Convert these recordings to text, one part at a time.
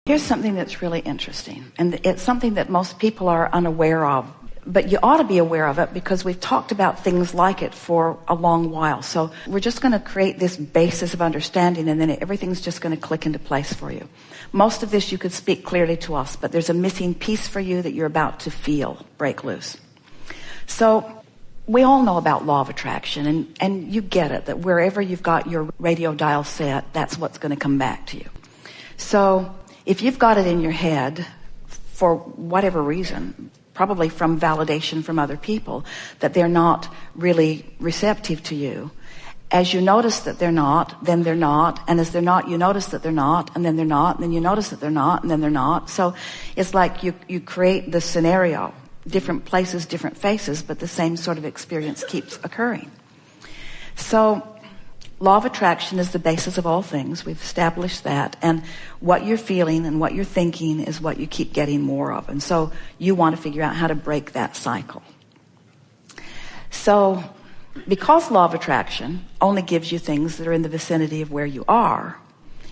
Here's something that's really interesting, and it's something that most people are unaware of, but you ought to be aware of it because we've talked about things like it for a long while. So we're just going to create this basis of understanding, and then everything's just going to click into place for you. Most of this you could speak clearly to us, but there's a missing piece for you that you're about to feel break loose. So we all know about law of attraction, and you get it, that wherever you've got your radio dial set, that's what's going to come back to you. So if you've got it in your head, for whatever reason, probably from validation from other people, that they're not really receptive to you, as you notice that they're not, then they're not, and as they're not, you notice that they're not, and then they're not, and then you notice that they're not, and then they're not. So it's like you create the scenario, different places, different faces, but the same sort of experience keeps occurring. So law of attraction is the basis of all things. We've established that. And what you're feeling and what you're thinking is what you keep getting more of. And so you want to figure out how to break that cycle. So because law of attraction only gives you things that are in the vicinity of where you are,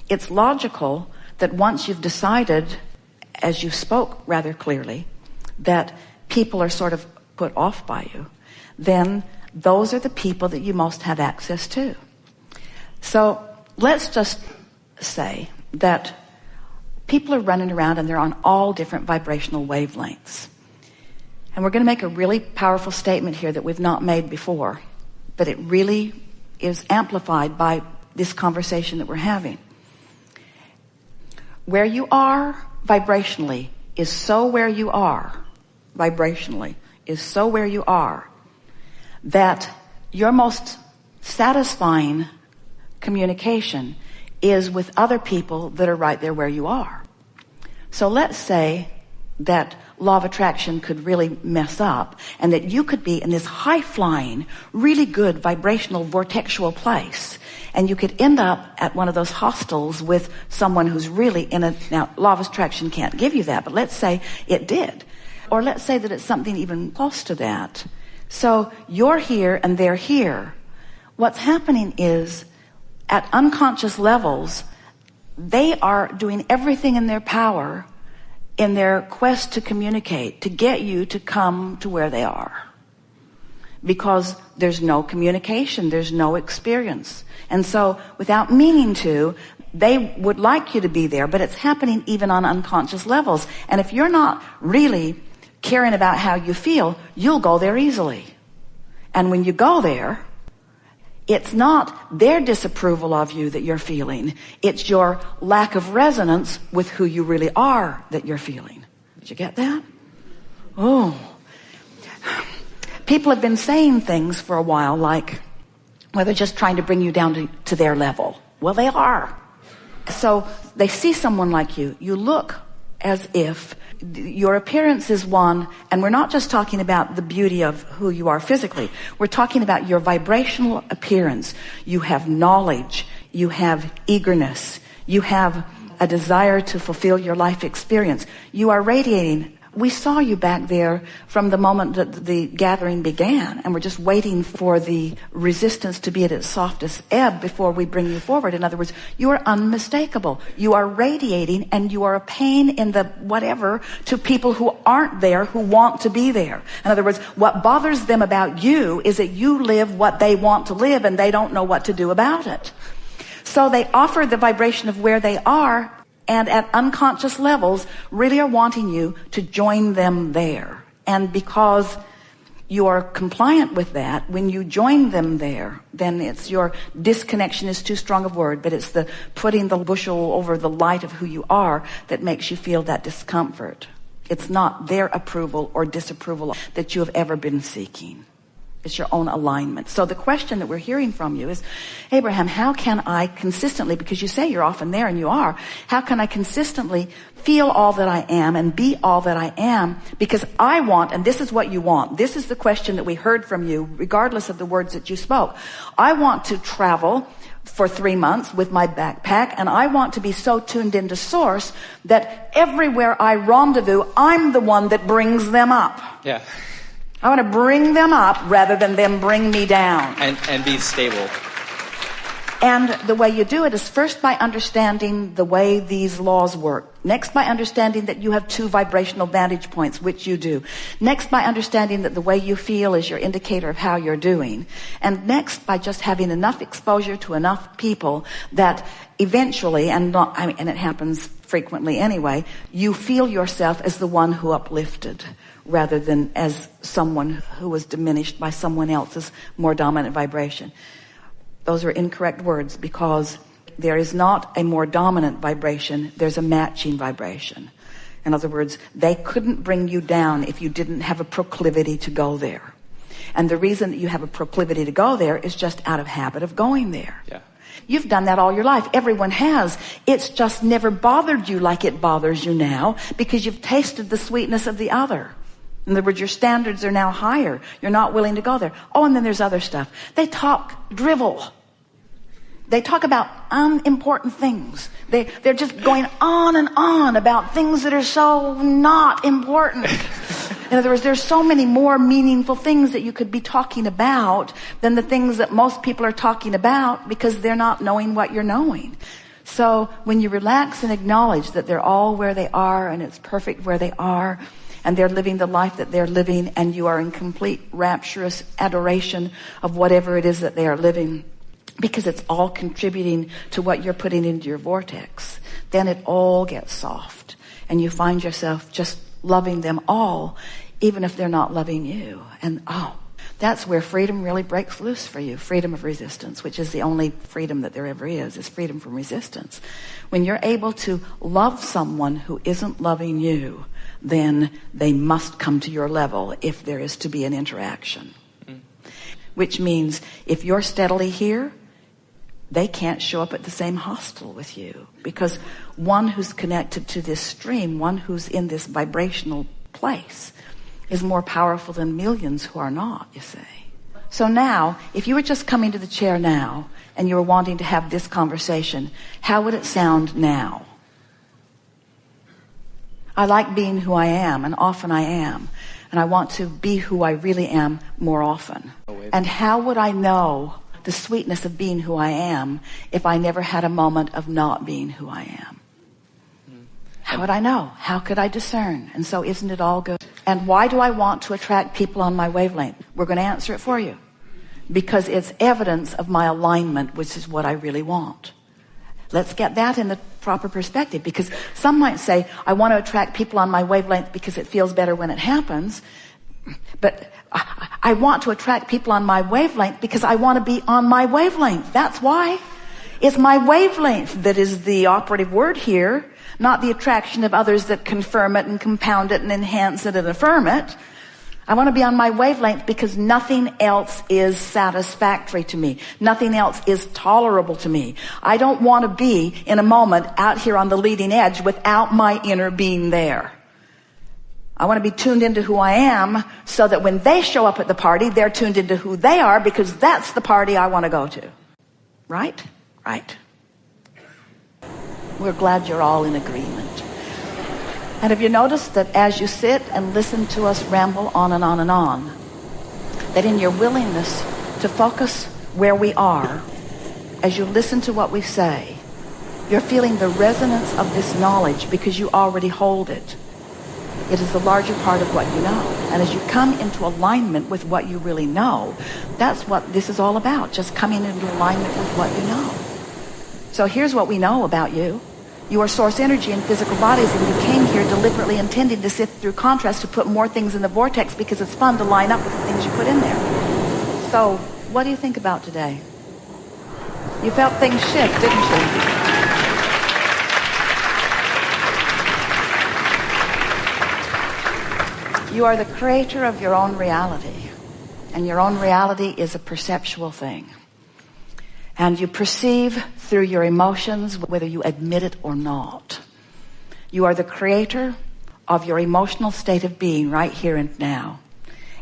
it's logical that once you've decided, as you spoke rather clearly, that people are sort of put off by you, then those are the people that you most have access to. So let's just say that people are running around and they're on all different vibrational wavelengths. And we're going to make a really powerful statement here that we've not made before, but it really is amplified by this conversation that we're having. Where you are vibrationally is so where you are, vibrationally is so where you are, that your most satisfying communication is with other people that are right there where you are. So let's say that law of attraction could really mess up, and that you could be in this high-flying, really good vibrational vortexual place, and you could end up at one of those hostels with someone who's really in a... Now, law of attraction can't give you that, but let's say it did. Or let's say that it's something even close to that. So you're here and they're here. What's happening is, at unconscious levels, they are doing everything in their power in their quest to communicate, to get you to come to where they are. Because there's no communication, there's no experience. And so, without meaning to, they would like you to be there, but it's happening even on unconscious levels. And if you're not really caring about how you feel, you'll go there easily. And when you go there, it's not their disapproval of you that you're feeling. It's your lack of resonance with who you really are that you're feeling. Did you get that? Oh. People have been saying things for a while like, well, they're just trying to bring you down to their level. Well, they are. So they see someone like you. You look as if your appearance is one, and we're not just talking about the beauty of who you are physically. We're talking about your vibrational appearance. You have knowledge. You have eagerness. You have a desire to fulfill your life experience. You are radiating. We saw you back there from the moment that the gathering began, and we're just waiting for the resistance to be at its softest ebb before we bring you forward. In other words, you are unmistakable. You are radiating, and you are a pain in the whatever to people who aren't there, who want to be there. In other words, what bothers them about you is that you live what they want to live, and they don't know what to do about it. So they offer the vibration of where they are, and at unconscious levels really are wanting you to join them there. And because you are compliant with that, when you join them there, then it's your disconnection is too strong a word, but it's the putting the bushel over the light of who you are that makes you feel that discomfort. It's not their approval or disapproval that you have ever been seeking. It's your own alignment. So the question that we're hearing from you is, Abraham, how can I consistently, because you say you're often there and you are, how can I consistently feel all that I am and be all that I am? Because I want, and this is what you want, this is the question that we heard from you, regardless of the words that you spoke. I want to travel for 3 months with my backpack, and I want to be so tuned into source that everywhere I rendezvous, I'm the one that brings them up. Yeah. I want to bring them up rather than them bring me down. And be stable. And the way you do it is first by understanding the way these laws work. Next, by understanding that you have 2 vibrational vantage points, which you do. Next, by understanding that the way you feel is your indicator of how you're doing. And next, by just having enough exposure to enough people that eventually, and it happens frequently anyway, you feel yourself as the one who uplifted, rather than as someone who was diminished by someone else's more dominant vibration. Those are incorrect words, because there is not a more dominant vibration, there's a matching vibration. In other words, they couldn't bring you down if you didn't have a proclivity to go there. And the reason that you have a proclivity to go there is just out of habit of going there. Yeah. You've done that all your life. Everyone has. It's just never bothered you like it bothers you now, because you've tasted the sweetness of the other. In other words, your standards are now higher. You're not willing to go there. Oh, and then there's other stuff. They talk drivel. They talk about unimportant things. They're just going on and on about things that are so not important. In other words, there's so many more meaningful things that you could be talking about than the things that most people are talking about, because they're not knowing what you're knowing. So when you relax and acknowledge that they're all where they are and it's perfect where they are, and they're living the life that they're living, and you are in complete rapturous adoration of whatever it is that they are living, because it's all contributing to what you're putting into your vortex, then it all gets soft, and you find yourself just loving them all, even if they're not loving you. And that's where freedom really breaks loose for you. Freedom of resistance, which is the only freedom that there ever is freedom from resistance. When you're able to love someone who isn't loving you, then they must come to your level if there is to be an interaction. Which means if you're steadily here, they can't show up at the same hostel with you, because one who's connected to this stream, one who's in this vibrational place, is more powerful than millions who are not, you see. So now, if you were just coming to the chair now and you were wanting to have this conversation, how would it sound now? I like being who I am, and often I am, and I want to be who I really am more often. And how would I know the sweetness of being who I am if I never had a moment of not being who I am? How would I know? How could I discern? And so isn't it all good? And why do I want to attract people on my wavelength? We're going to answer it for you. Because it's evidence of my alignment, which is what I really want. Let's get that in the proper perspective, because some might say, I want to attract people on my wavelength because it feels better when it happens. But I want to attract people on my wavelength because I want to be on my wavelength. That's why. It's my wavelength that is the operative word here, not the attraction of others that confirm it and compound it and enhance it and affirm it. I want to be on my wavelength because nothing else is satisfactory to me. Nothing else is tolerable to me. I don't want to be in a moment out here on the leading edge without my inner being there. I want to be tuned into who I am so that when they show up at the party, they're tuned into who they are, because that's the party I want to go to. Right? Right. We're glad you're all in agreement. And have you noticed that as you sit and listen to us ramble on and on and on, that in your willingness to focus where we are, as you listen to what we say, you're feeling the resonance of this knowledge because you already hold it. It is the larger part of what you know. And as you come into alignment with what you really know, that's what this is all about, just coming into alignment with what you know. So here's what we know about you. You are source energy in physical bodies, and you came here deliberately intending to sift through contrast, to put more things in the vortex because it's fun to line up with the things you put in there. So what do you think about today? You felt things shift, didn't you? You are the creator of your own reality, and your own reality is a perceptual thing. And you perceive through your emotions, whether you admit it or not. You are the creator of your emotional state of being right here and now.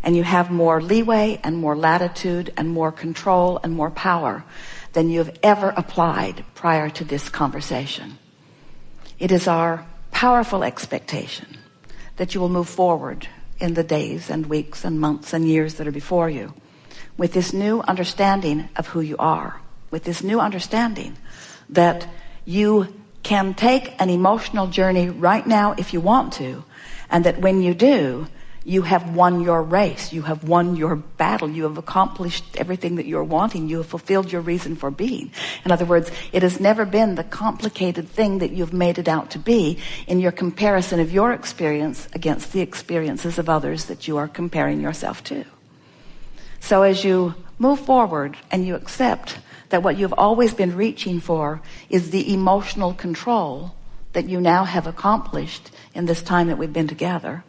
And you have more leeway and more latitude and more control and more power than you've ever applied prior to this conversation. It is our powerful expectation that you will move forward in the days and weeks and months and years that are before you with this new understanding of who you are. with this new understanding that you can take an emotional journey right now if you want to, and that when you do, you have won your race, you have won your battle, you have accomplished everything that you're wanting, you have fulfilled your reason for being. In other words, it has never been the complicated thing that you've made it out to be in your comparison of your experience against the experiences of others that you are comparing yourself to. So as you move forward and you accept that what you've always been reaching for is the emotional control that you now have accomplished in this time that we've been together,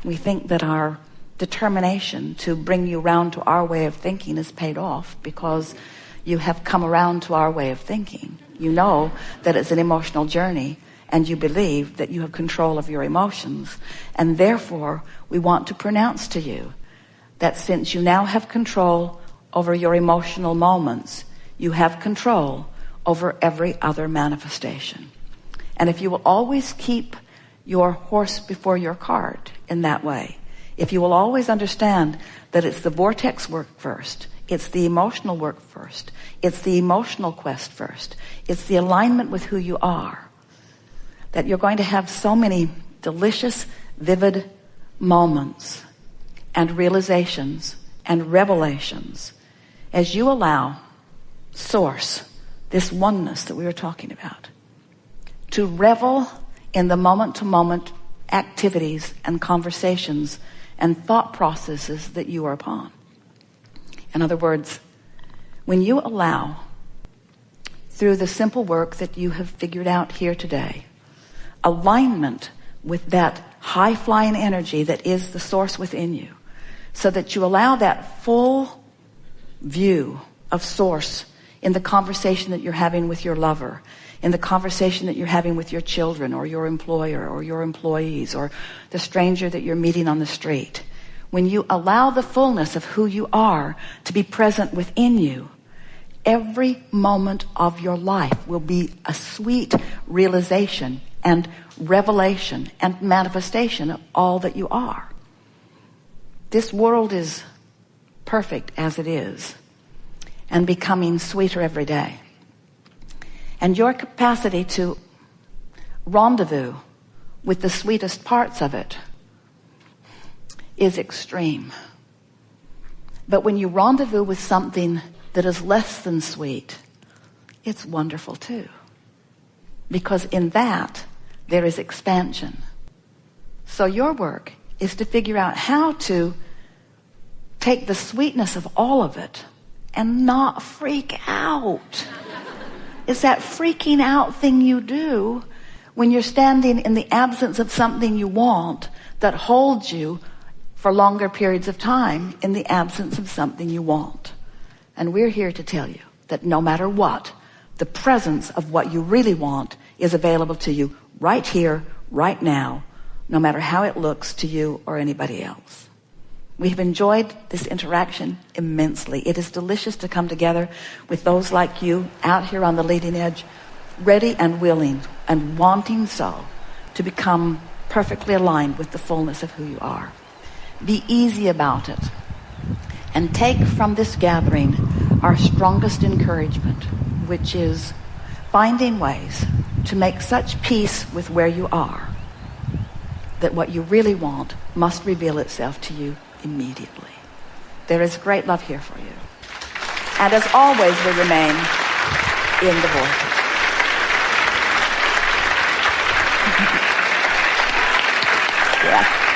we think that our determination to bring you round to our way of thinking is paid off, because you have come around to our way of thinking. You know that it's an emotional journey, and you believe that you have control of your emotions. And therefore, we want to pronounce to you that since you now have control over your emotional moments, you have control over every other manifestation. And if you will always keep your horse before your cart in that way, if you will always understand that it's the vortex work first, it's the emotional work first, it's the emotional quest first, it's the alignment with who you are, that you're going to have so many delicious, vivid moments and realizations and revelations as you allow Source, this oneness that we were talking about, to revel in the moment-to-moment activities and conversations and thought processes that you are upon. In other words, when you allow, through the simple work that you have figured out here today, alignment with that high-flying energy that is the source within you, so that you allow that full view of source in the conversation that you're having with your lover, in the conversation that you're having with your children or your employer or your employees or the stranger that you're meeting on the street. When you allow the fullness of who you are to be present within you, every moment of your life will be a sweet realization and revelation and manifestation of all that you are. This world is perfect as it is, and becoming sweeter every day. And your capacity to rendezvous with the sweetest parts of it is extreme. But when you rendezvous with something that is less than sweet, it's wonderful too. Because in that, there is expansion. So your work is to figure out how to take the sweetness of all of it and not freak out. It's that freaking out thing you do when you're standing in the absence of something you want that holds you for longer periods of time in the absence of something you want. And we're here to tell you that no matter what, the presence of what you really want is available to you right here, right now, no matter how it looks to you or anybody else. We have enjoyed this interaction immensely. It is delicious to come together with those like you out here on the leading edge, ready and willing and wanting so to become perfectly aligned with the fullness of who you are. Be easy about it and take from this gathering our strongest encouragement, which is finding ways to make such peace with where you are that what you really want must reveal itself to you immediately. There is great love here for you. And as always, we remain in the vortex. Yeah.